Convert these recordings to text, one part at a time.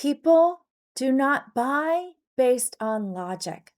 People do not buy based on logic.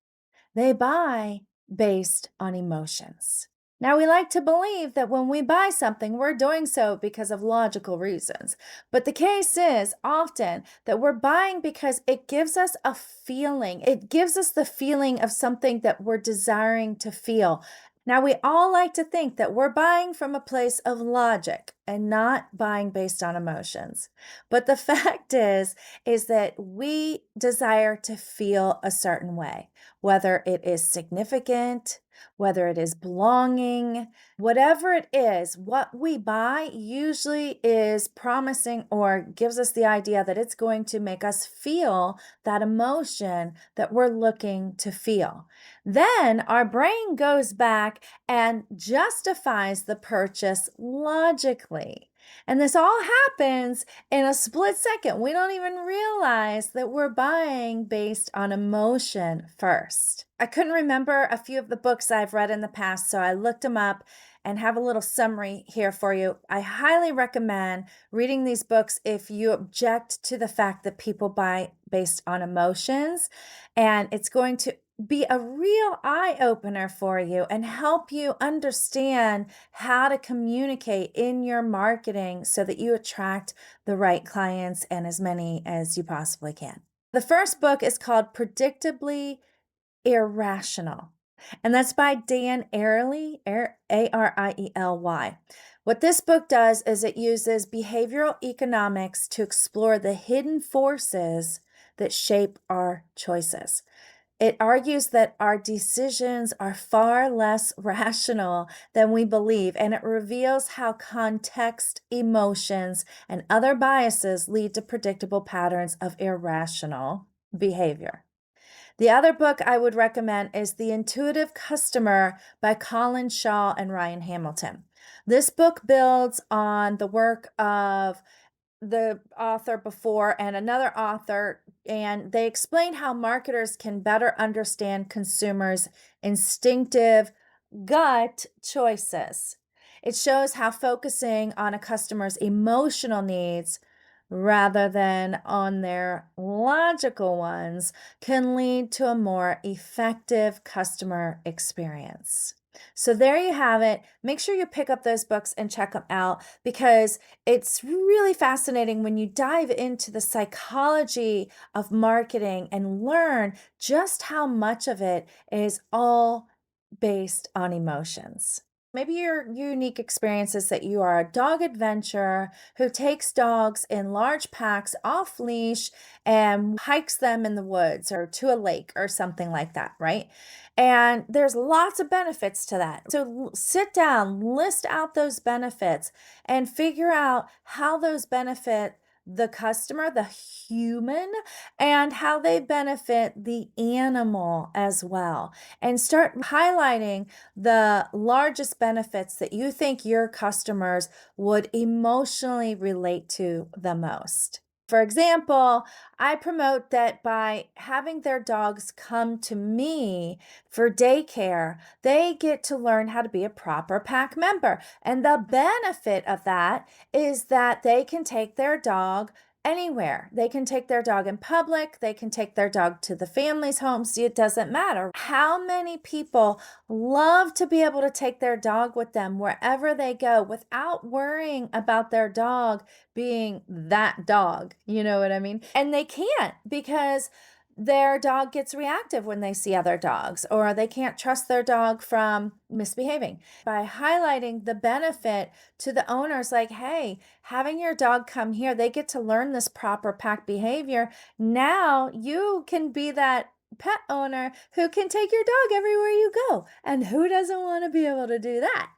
They buy based on emotions. Now, we like to believe that when we buy something, we're doing so because of logical reasons. But the case is often that we're buying because it gives us a feeling. It gives us the feeling of something that we're desiring to feel. Now, we all like to think that we're buying from a place of logic and not buying based on emotions. But the fact is that we desire to feel a certain way, whether it is significant, whether it is belonging, whatever it is, what we buy usually is promising or gives us the idea that it's going to make us feel that emotion that we're looking to feel. Then our brain goes back and justifies the purchase logically. And this all happens in a split second. We don't even realize that we're buying based on emotion first. I couldn't remember a few of the books I've read in the past, so I looked them up and have a little summary here for you. I highly recommend reading these books if you object to the fact that people buy based on emotions, and it's going to be a real eye-opener for you and help you understand how to communicate in your marketing so that you attract the right clients and as many as you possibly can. The first book is called Predictably Irrational, and that's by Dan Ariely, Ariely. What this book does is it uses behavioral economics to explore the hidden forces that shape our choices. It argues that our decisions are far less rational than we believe, and it reveals how context, emotions, and other biases lead to predictable patterns of irrational behavior. The other book I would recommend is The Intuitive Customer by Colin and Ryan Hamilton. This book builds on the work of the author before and another author, and they explain how marketers can better understand consumers' instinctive gut choices. It shows how focusing on a customer's emotional needs rather than on their logical ones can lead to a more effective customer experience. So there you have it. Make sure you pick up those books and check them out because it's really fascinating when you dive into the psychology of marketing and learn just how much of it is all based on emotions. Maybe your unique experience is that you are a dog adventurer who takes dogs in large packs off leash and hikes them in the woods or to a lake or something like that, right? And there's lots of benefits to that. So sit down, list out those benefits, and figure out how those benefit the customer, the human, and how they benefit the animal as well. And start highlighting the largest benefits that you think your customers would emotionally relate to the most. For example, I promote that by having their dogs come to me for daycare, they get to learn how to be a proper pack member. And the benefit of that is that they can take their dog anywhere. They can take their dog in public, they can take their dog to the family's homes. It doesn't matter. How many people love to be able to take their dog with them wherever they go without worrying about their dog being that dog? You know what I mean? And they can't because their dog gets reactive when they see other dogs, or they can't trust their dog from misbehaving. By highlighting the benefit to the owners, like, hey, having your dog come here, they get to learn this proper pack behavior. Now you can be that pet owner who can take your dog everywhere you go. And who doesn't want to be able to do that?